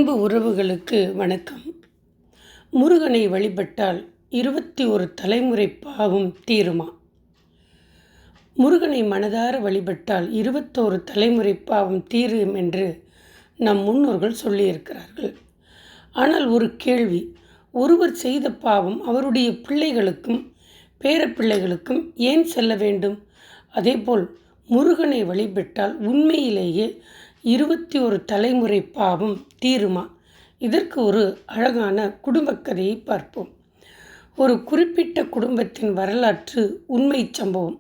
அன்பு உறவுகளுக்கு வணக்கம். முருகனை வழிபட்டால் 21 தலைமுறை பாவம் தீருமா? முருகனை மனதார வழிபட்டால் 21 தலைமுறை பாவம் தீரும் என்று நம் முன்னோர்கள் சொல்லியிருக்கிறார்கள். ஆனால் ஒரு கேள்வி, ஒருவர் செய்த பாவம் அவருடைய பிள்ளைகளுக்கும் பேரப்பிள்ளைகளுக்கும் ஏன் செல்ல வேண்டும்? அதேபோல் முருகனை வழிபட்டால் உண்மையிலேயே 21 தலைமுறை பாவம் தீருமா? இதற்கு ஒரு அழகான குடும்பக் கதையை பார்ப்போம். ஒரு குறிப்பிட்ட குடும்பத்தின் வரலாற்று உண்மை சம்பவம்.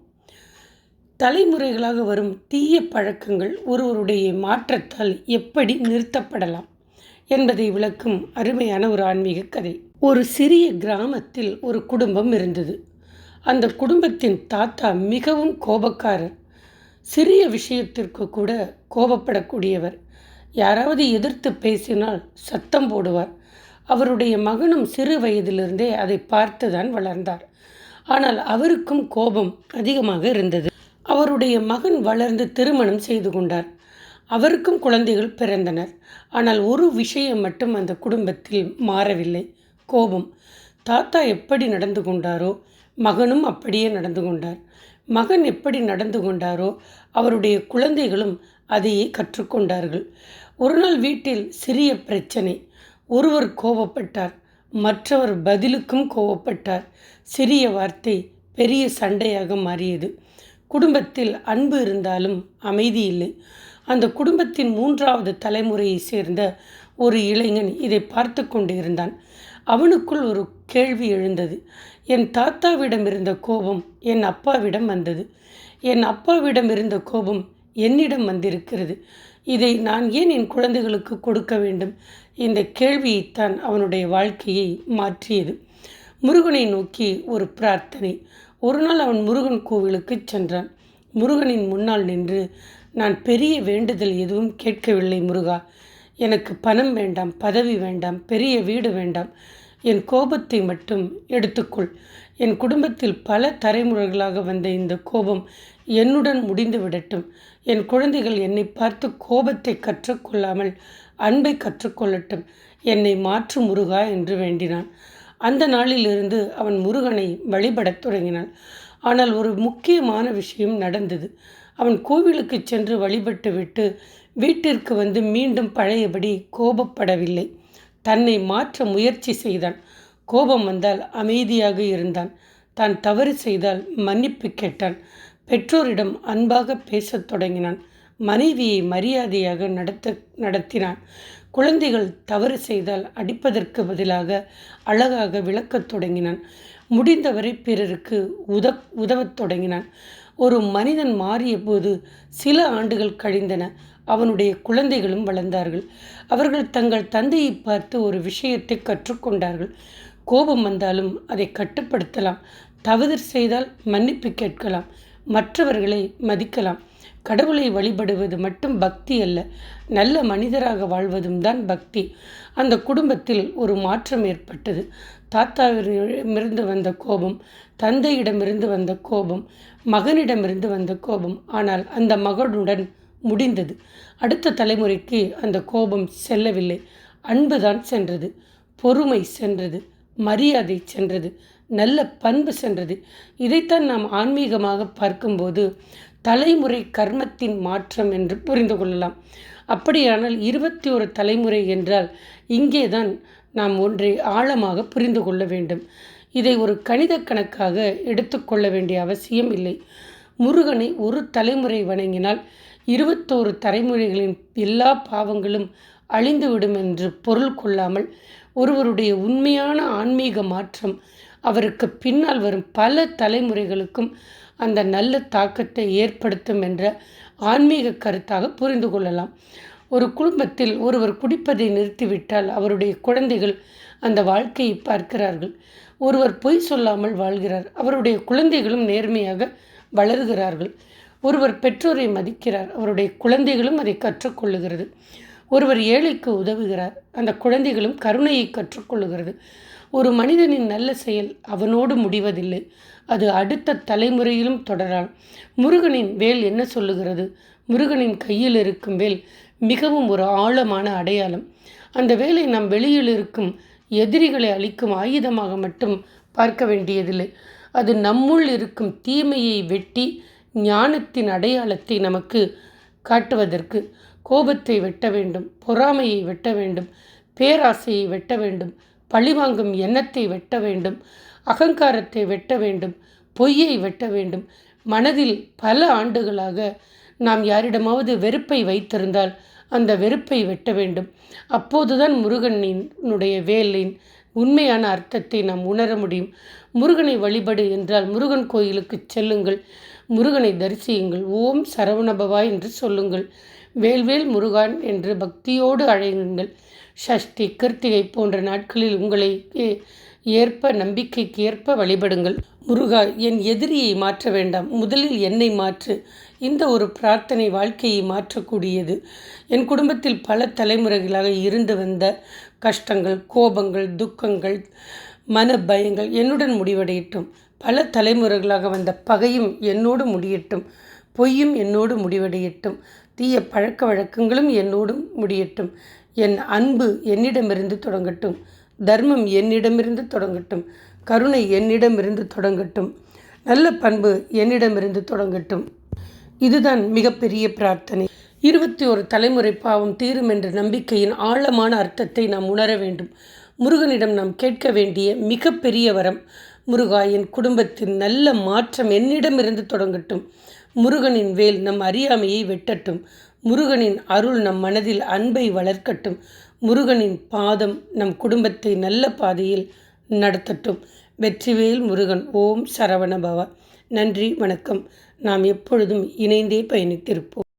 தலைமுறைகளாக வரும் தீய பழக்கங்கள் ஒருவருடைய மாற்றத்தால் எப்படி நிறுத்தப்படலாம் என்பதை விளக்கும் அருமையான ஒரு ஆன்மீக கதை. ஒரு சிறிய கிராமத்தில் ஒரு குடும்பம் இருந்தது. அந்த குடும்பத்தின் தாத்தா மிகவும் கோபக்காரர். சிறிய விஷயத்திற்கு கூட கோபப்படக்கூடியவர். யாராவது எதிர்த்து பேசினால் சத்தம் போடுவார். அவருடைய மகனும் சிறு வயதிலிருந்தே அதை பார்த்து தான் வளர்ந்தார். ஆனால் அவருக்கும் கோபம் அதிகமாக இருந்தது. அவருடைய மகன் வளர்ந்து திருமணம் செய்து கொண்டார். அவருக்கும் குழந்தைகள் பிறந்தனர். ஆனால் ஒரு விஷயம் மட்டும் அந்த குடும்பத்தில் மாறவில்லை, கோபம். தாத்தா எப்படி நடந்து கொண்டாரோ மகனும் அப்படியே நடந்து கொண்டார். மகன் எப்படி நடந்து கொண்டாரோ அவருடைய குழந்தைகளும் அதையே கற்றுக்கொண்டார்கள். ஒரு நாள் வீட்டில் சிறிய பிரச்சனை. ஒருவர் கோபப்பட்டார், மற்றவர் பதிலுக்கும் கோபப்பட்டார். சிறிய வார்த்தை பெரிய சண்டையாக மாறியது. குடும்பத்தில் அன்பு இருந்தாலும் அமைதி இல்லை. அந்த குடும்பத்தின் 3வது தலைமுறையை சேர்ந்த ஒரு இளைஞன் இதை பார்த்து கொண்டு இருந்தான். அவனுக்குள் ஒரு கேள்வி எழுந்தது. என் தாத்தாவிடம் இருந்த கோபம் என் அப்பாவிடம் வந்தது. என் அப்பாவிடம் இருந்த கோபம் என்னிடம் வந்திருக்கிறது. இதை நான் ஏன் என் குழந்தைகளுக்கு கொடுக்க வேண்டும்? இந்த கேள்வியைத்தான் அவனுடைய வாழ்க்கையை மாற்றியது. முருகனை நோக்கி ஒரு பிரார்த்தனை. ஒரு நாள் அவன் முருகன் கோவிலுக்கு சென்றான். முருகனின் முன்னால் நின்று, நான் பெரிய வேண்டுதல் எதுவும் கேட்கவில்லை முருகா. எனக்கு பணம் வேண்டாம், பதவி வேண்டாம், பெரிய வீடு வேண்டாம். என் கோபத்தை மட்டும் எடுத்துக்கொள். என் குடும்பத்தில் பல தலைமுறைகளாக வந்த இந்த கோபம் என்னுடன் முடிந்து விடட்டும். என் குழந்தைகள் என்னை பார்த்து கோபத்தை கற்றுக்கொள்ளாமல் அன்பை கற்றுக்கொள்ளட்டும். என்னை மாற்று முருகா என்று வேண்டினான். அந்த நாளிலிருந்து அவன் முருகனை வழிபடத் தொடங்கினான். ஆனால் ஒரு முக்கியமான விஷயம் நடந்தது. அவன் கோவிலுக்கு சென்று வழிபட்டு விட்டு வீட்டிற்கு வந்து மீண்டும் பழையபடி கோபப்படவில்லை. தன்னை மாற்ற முயற்சி செய்தான். கோபம் வந்தால் அமைதியாக இருந்தான். தான் தவறு செய்தால் மன்னிப்பு கேட்டான். பெற்றோரிடம் அன்பாக பேசத் தொடங்கினான். மனைவியை மரியாதையாக நடத்தினான். குழந்தைகள் தவறு செய்தால் அடிப்பதற்கு பதிலாக அழகாக விளக்கத் தொடங்கினான். முடிந்தவரை பிறருக்கு உதவத் தொடங்கினான். ஒரு மனிதன் மாறிய போது சில ஆண்டுகள் கழிந்தன. அவனுடைய குழந்தைகளும் வளர்ந்தார்கள். அவர்கள் தங்கள் தந்தையை பார்த்து ஒரு விஷயத்தை கற்றுக்கொண்டார்கள். கோபம் வந்தாலும் அதை கட்டுப்படுத்தலாம். தவறு செய்தால் மன்னிப்பு கேட்கலாம். மற்றவர்களை மதிக்கலாம். கடவுளை வழிபடுவது மட்டும் பக்தி அல்ல, நல்ல மனிதராக வாழ்வதும் தான் பக்தி. அந்த குடும்பத்தில் ஒரு மாற்றம் ஏற்பட்டது. தாத்தாவிடமிருந்து வந்த கோபம், தந்தையிடமிருந்து வந்த கோபம், மகனிடமிருந்து வந்த கோபம். ஆனால் அந்த மகனுடன் முடிந்தது. அடுத்த தலைமுறைக்கு அந்த கோபம் செல்லவில்லை. அன்புதான் சென்றது, பொறுமை சென்றது, மரியாதை சென்றது, நல்ல பண்பு சென்றது. இதைத்தான் நாம் ஆன்மீகமாக பார்க்கும்போது தலைமுறை கர்மத்தின் மாற்றம் என்று புரிந்து கொள்ளலாம். அப்படியானால் 21 தலைமுறை என்றால் இங்கேதான் நாம் ஒன்றை ஆழமாக புரிந்து கொள்ள வேண்டும். இதை ஒரு கணித கணக்காக எடுத்துக்கொள்ள வேண்டிய அவசியம் இல்லை. முருகனை ஒரு தலைமுறை வணங்கினால் 21 தலைமுறைகளின் எல்லா பாவங்களும் அழிந்துவிடும் என்று பொருள் கொள்ளாமல், ஒருவருடைய உண்மையான ஆன்மீக மாற்றம் அவருக்கு பின்னால் வரும் பல தலைமுறைகளுக்கும் அந்த நல்ல தாக்கத்தை ஏற்படுத்தும் என்ற ஆன்மீக கருத்தாக புரிந்து கொள்ளலாம். ஒரு குடும்பத்தில் ஒருவர் குடிப்பதை நிறுத்திவிட்டால் அவருடைய குழந்தைகள் அந்த வாழ்க்கையை பார்க்கிறார்கள். ஒருவர் பொய் சொல்லாமல் வாழ்கிறார், அவருடைய குழந்தைகளும் நேர்மையாக வளர்கிறார்கள். ஒருவர் பெற்றோரை மதிக்கிறார், அவருடைய குழந்தைகளும் அதை கற்றுக்கொள்ளுகிறது. ஒருவர் ஏழைக்கு உதவுகிறார், அந்த குழந்தைகளும் கருணையை கற்றுக்கொள்ளுகிறது. ஒரு மனிதனின் நல்ல செயல் அவனோடு முடிவதில்லை, அது அடுத்த தலைமுறையிலும் தொடரலாம். முருகனின் வேல் என்ன சொல்லுகிறது? முருகனின் கையில் இருக்கும் வேல் மிகவும் ஒரு ஆழமான அடையாளம். அந்த வேலை நாம் வெளியில் இருக்கும் எதிரிகளை அழிக்கும் ஆயுதமாக மட்டும் பார்க்க வேண்டியதில்லை. அது நம்முள் இருக்கும் தீமையை வெட்டி ஞானத்தின் அடையாளத்தை நமக்கு காட்டுவதற்கு. கோபத்தை வெட்ட வேண்டும், பொறாமையை வெட்ட வேண்டும், பேராசையை வெட்ட வேண்டும், பழிவாங்கும் எண்ணத்தை வெட்ட வேண்டும், அகங்காரத்தை வெட்ட வேண்டும், பொய்யை வெட்ட வேண்டும். மனதில் பல ஆண்டுகளாக நாம் யாரிடமாவது வெறுப்பை வைத்திருந்தால் அந்த வெறுப்பை வெட்ட வேண்டும். அப்போதுதான் முருகனினுடைய வேலின் உண்மையான அர்த்தத்தை நாம் உணர முடியும். முருகனை வழிபடு என்றால் முருகன் கோயிலுக்கு செல்லுங்கள், முருகனை தரிசியுங்கள், ஓம் சரவணபவா என்று சொல்லுங்கள், வேல்வேல் முருகான் என்று பக்தியோடு அழையுங்கள். சஷ்டி, கிருத்திகை போன்ற நாட்களில் உங்களை ஏற்ப நம்பிக்கைக்கு ஏற்ப வழிபடுங்கள். முருகா, என் எதிரியை மாற்ற வேண்டாம், முதலில் என்னை மாற்று. இந்த ஒரு பிரார்த்தனை வாழ்க்கையை மாற்றக்கூடியது. என் குடும்பத்தில் பல தலைமுறைகளாக இருந்து வந்த கஷ்டங்கள், கோபங்கள், துக்கங்கள், மன பயங்கள் என்னுடன் முடிவடையட்டும். பல தலைமுறைகளாக வந்த பகையும் என்னோடு முடியட்டும், பொய்யும் என்னோடு முடிவடையட்டும், தீய பழக்க வழக்கங்களும் என்னோடு முடியட்டும். என் அன்பு என்னிடமிருந்து தொடங்கட்டும், தர்மம் என்னிடமிருந்து தொடங்கட்டும், கருணை என்னிடமிருந்து தொடங்கட்டும், நல்ல பண்பு என்னிடமிருந்து தொடங்கட்டும். இதுதான் மிகப்பெரிய பிரார்த்தனை. 21 தலைமுறை பாவம் தீரும் என்ற நம்பிக்கையின் ஆழமான அர்த்தத்தை நாம் உணர வேண்டும். முருகனிடம் நாம் கேட்க வேண்டிய மிகப்பெரிய வரம், முருகா, என் குடும்பத்தின் நல்ல மாற்றம் என்னிடமிருந்து தொடங்கட்டும். முருகனின் வேல் நம் அறியாமையை வெட்டட்டும். முருகனின் அருள் நம் மனதில் அன்பை வளர்க்கட்டும். முருகனின் பாதம் நம் குடும்பத்தை நல்ல பாதையில் நடத்தட்டும். வெற்றிவேல் முருகன். ஓம் சரவண பவ. நன்றி, வணக்கம். நாம் எப்பொழுதும் இணைந்தே பயணித்திருப்போம்.